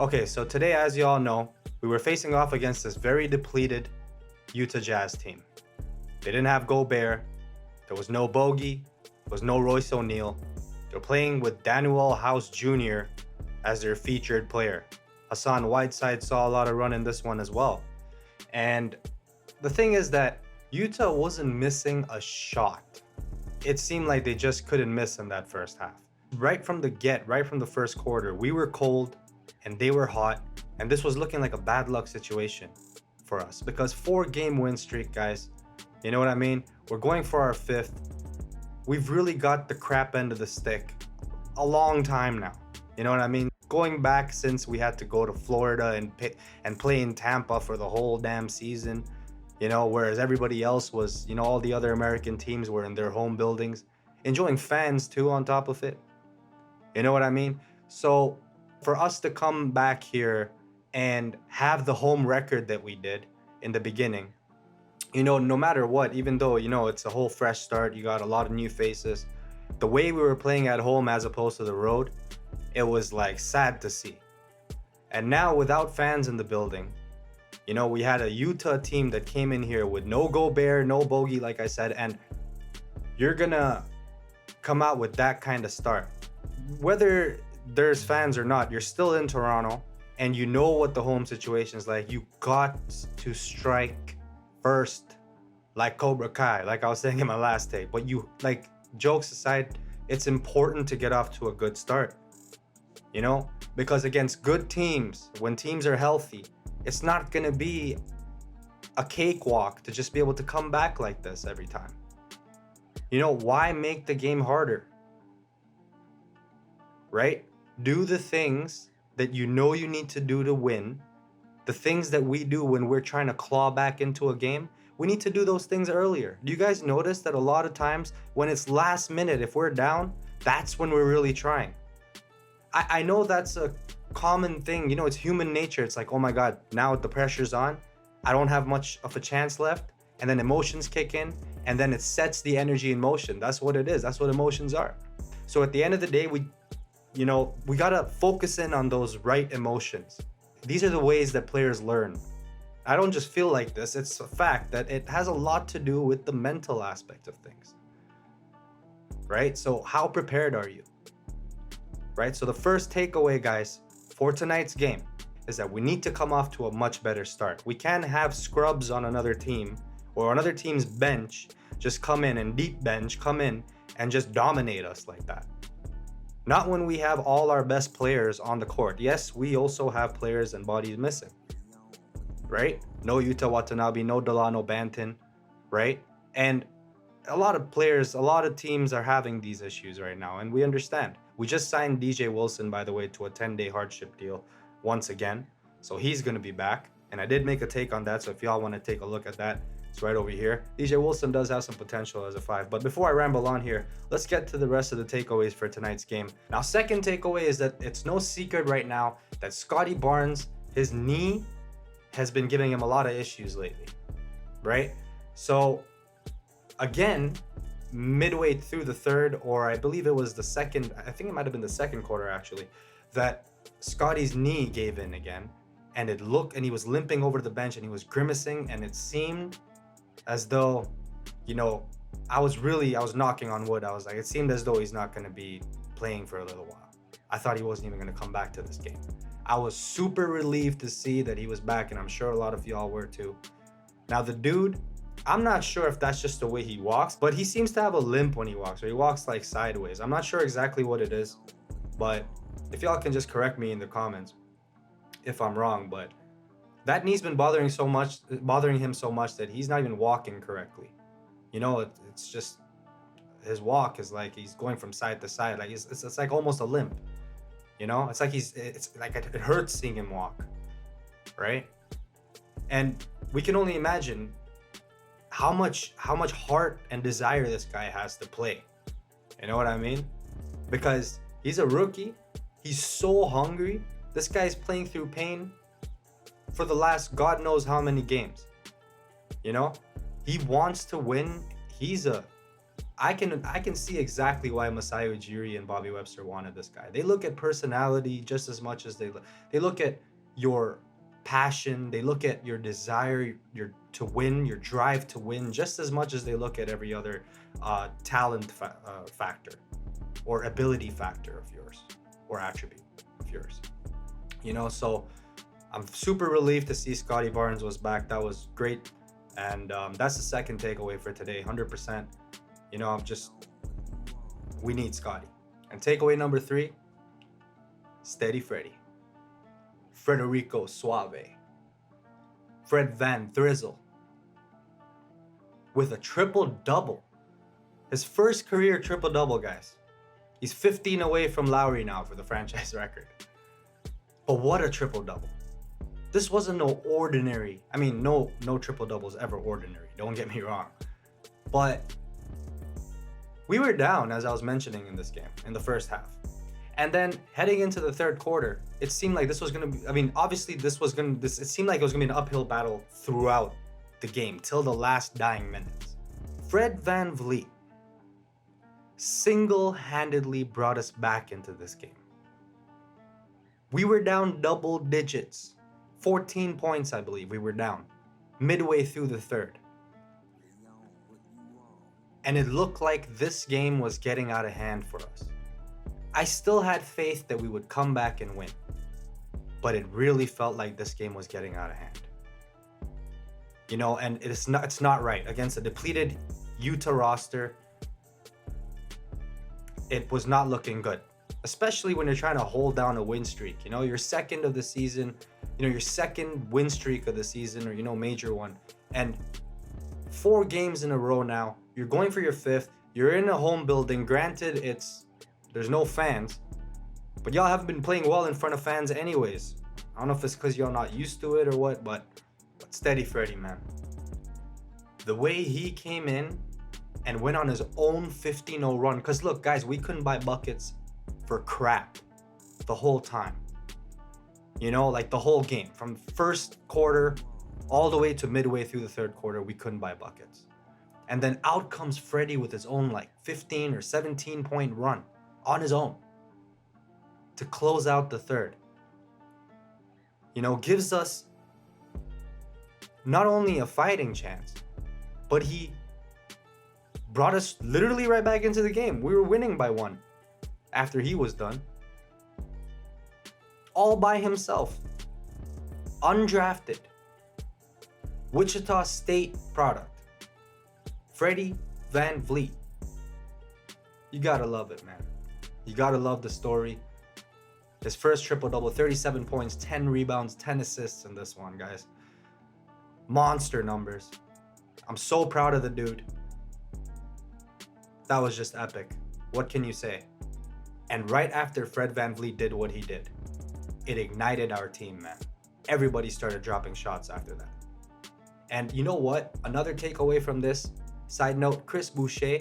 Okay, so today, as you all know, we were facing off against this very depleted Utah Jazz team. They didn't have Gobert. There was no Bogey. There was no Royce O'Neal. They're playing with Danuel House Jr. as their featured player. Hassan Whiteside saw a lot of run in this one as well. And the thing is that Utah wasn't missing a shot. It seemed like they just couldn't miss in that first half. Right from the first quarter, we were cold and they were hot. And this was looking like a bad luck situation for us because 4-game win streak, guys. You know what I mean? We're going for our 5th. We've really got the crap end of the stick a long time now. You know what I mean? Going back since we had to go to Florida and play in Tampa for the whole damn season, you know, whereas everybody else was, you know, all the other American teams were in their home buildings, enjoying fans too on top of it. You know what I mean? So for us to come back here and have the home record that we did in the beginning, you know, no matter what, even though, you know, it's a whole fresh start, you got a lot of new faces, the way we were playing at home as opposed to the road, it was like sad to see. And now without fans in the building, you know, we had a Utah team that came in here with no Gobert, no Bogey, like I said, and you're gonna come out with that kind of start. Whether there's fans or not, you're still in Toronto and you know what the home situation is like. You got to strike first like Cobra Kai, like I was saying in my last tape. But you, like, jokes aside, it's important to get off to a good start, you know, because against good teams, when teams are healthy, it's not going to be a cakewalk to just be able to come back like this every time. You know, why make the game harder? Right? Do the things that you know you need to do to win. The things that we do when we're trying to claw back into a game, we need to do those things earlier. Do you guys notice that a lot of times when it's last minute, if we're down, that's when we're really trying? I know that's a common thing. You know, it's human nature. It's like, oh my God, now the pressure's on. I don't have much of a chance left. And then emotions kick in and then it sets the energy in motion. That's what it is. That's what emotions are. So at the end of the day, we gotta focus in on those right emotions. These are the ways that players learn. I don't just feel like this. It's a fact that it has a lot to do with the mental aspect of things. Right? So how prepared are you? Right? So the first takeaway, guys, for tonight's game is that we need to come off to a much better start. We can't have scrubs on another team or another team's bench just come in and deep bench, come in and just dominate us like that. Not when we have all our best players on the court. Yes, we also have players and bodies missing, right? No Yuta Watanabe, no Delano Banton, right? And a lot of players, a lot of teams are having these issues right now, and we understand. We just signed DJ Wilson, by the way, to a 10-day hardship deal once again. So he's going to be back. And I did make a take on that, so if y'all want to take a look at that, it's right over here. DJ Wilson does have some potential as a 5. But before I ramble on here, let's get to the rest of the takeaways for tonight's game. Now, second takeaway is that it's no secret right now that Scottie Barnes, his knee has been giving him a lot of issues lately, right? So, again, midway through the third, or I believe it was the second, I think it might have been the second quarter actually, that Scottie's knee gave in again. And he was limping over the bench and he was grimacing, and it seemed as though, you know, I was knocking on wood. I was like, it seemed as though he's not going to be playing for a little while. I thought he wasn't even going to come back to this game. I was super relieved to see that he was back, and I'm sure a lot of y'all were too. Now, the dude, I'm not sure if that's just the way he walks, but he seems to have a limp when he walks, or he walks like sideways. I'm not sure exactly what it is, but if y'all can just correct me in the comments if I'm wrong, but that knee's been bothering him so much that he's not even walking correctly. You know, it's just his walk is like he's going from side to side, like it's like almost a limp. You know, it's like it hurts seeing him walk, right? And we can only imagine how much heart and desire this guy has to play. You know what I mean? Because he's a rookie, he's so hungry. This guy's playing through pain for the last God knows how many games. You know, he wants to win. He's a I can see exactly why Masai Ujiri and Bobby Webster wanted this guy. They look at personality just as much as they look at your passion. They look at your desire, your to win, your drive to win, just as much as they look at every other talent factor or ability factor of yours or attribute of yours. So I'm super relieved to see Scottie Barnes was back. That was great, and that's the second takeaway for today. 100%. We need Scottie. And takeaway number 3, Steady Freddy. Federico Suave. Fred Van Thrizzle. With a triple-double. His first career triple-double, guys. He's 15 away from Lowry now for the franchise record. But what a triple-double. This wasn't no ordinary. I mean, no triple-double is ever ordinary. Don't get me wrong. But we were down, as I was mentioning in this game, in the first half. And then heading into the third quarter, it seemed like this was going to be, obviously it seemed like it was going to be an uphill battle throughout the game, till the last dying minutes. Fred VanVleet single-handedly brought us back into this game. We were down double digits, 14 points, I believe we were down, midway through the third. And it looked like this game was getting out of hand for us. I still had faith that we would come back and win, but it really felt like this game was getting out of hand. And it's not right. Against a depleted Utah roster, it was not looking good, especially when you're trying to hold down a win streak. Your second of the season, your second win streak of the season, or, major one. And 4 games in a row now, you're going for your 5th. You're in a home building. Granted, there's no fans, but y'all haven't been playing well in front of fans anyways. I don't know if it's because y'all not used to it or what, but steady Freddy, man. The way he came in and went on his own 15-0 run. Because look, guys, we couldn't buy buckets for crap the whole time. Like the whole game. From first quarter all the way to midway through the third quarter, we couldn't buy buckets. And then out comes Freddie with his own 15 or 17 point run on his own to close out the third. Gives us not only a fighting chance, but he brought us literally right back into the game. We were winning by 1 after he was done. All by himself. Undrafted. Wichita State product. Freddie VanVleet. You gotta love it, man. You gotta love the story. His first triple-double, 37 points, 10 rebounds, 10 assists in this one, guys. Monster numbers. I'm so proud of the dude. That was just epic. What can you say? And right after Fred VanVleet did what he did, it ignited our team, man. Everybody started dropping shots after that. And you know what? Another takeaway from this, side note, Chris Boucher,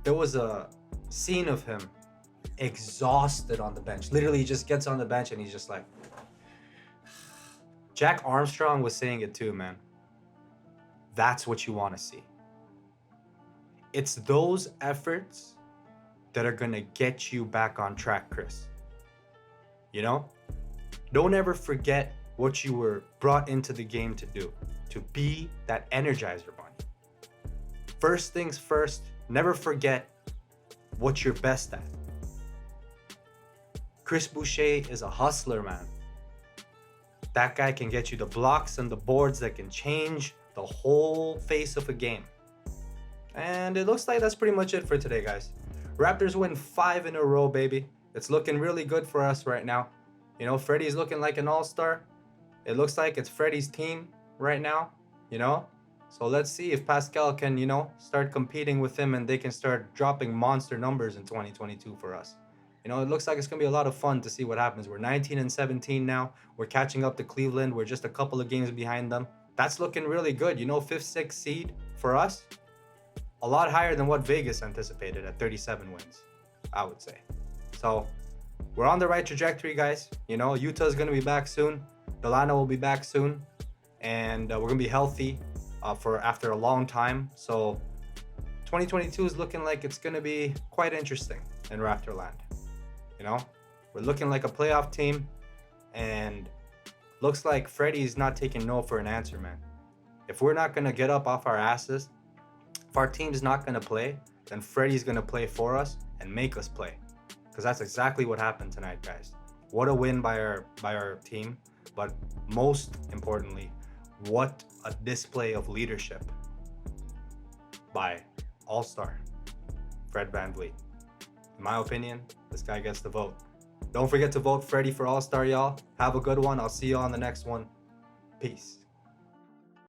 there was a scene of him exhausted on the bench. Literally, he just gets on the bench and he's just like... Jack Armstrong was saying it too, man. That's what you want to see. It's those efforts that are going to get you back on track, Chris. Don't ever forget what you were brought into the game to do, to be that Energizer Bunny. First things first, never forget what you're best at. Chris Boucher is a hustler, man. That guy can get you the blocks and the boards that can change the whole face of a game. And it looks like that's pretty much it for today, guys. Raptors win 5 in a row, baby. It's looking really good for us right now. Freddie's looking like an all-star. It looks like it's Freddie's team right now, So let's see if Pascal can, start competing with him and they can start dropping monster numbers in 2022 for us. It looks like it's going to be a lot of fun to see what happens. We're 19-17 now. We're catching up to Cleveland. We're just a couple of games behind them. That's looking really good. 5th, 6th seed for us. A lot higher than what Vegas anticipated at 37 wins, I would say. So we're on the right trajectory, guys. Utah's going to be back soon. Delano will be back soon. And we're going to be healthy for after a long time. So 2022 is looking like it's going to be quite interesting in Raptorland. You know, we're looking like a playoff team, and looks like Freddie's not taking no for an answer, man. If we're not going to get up off our asses, if our team's not going to play, then Freddie's going to play for us and make us play. Because that's exactly what happened tonight, guys. What a win by our team, but most importantly, what a display of leadership by All-Star Fred VanVleet. In my opinion, this guy gets the vote. Don't forget to vote Freddie for All-Star, y'all. Have a good one. I'll see you on the next one. Peace.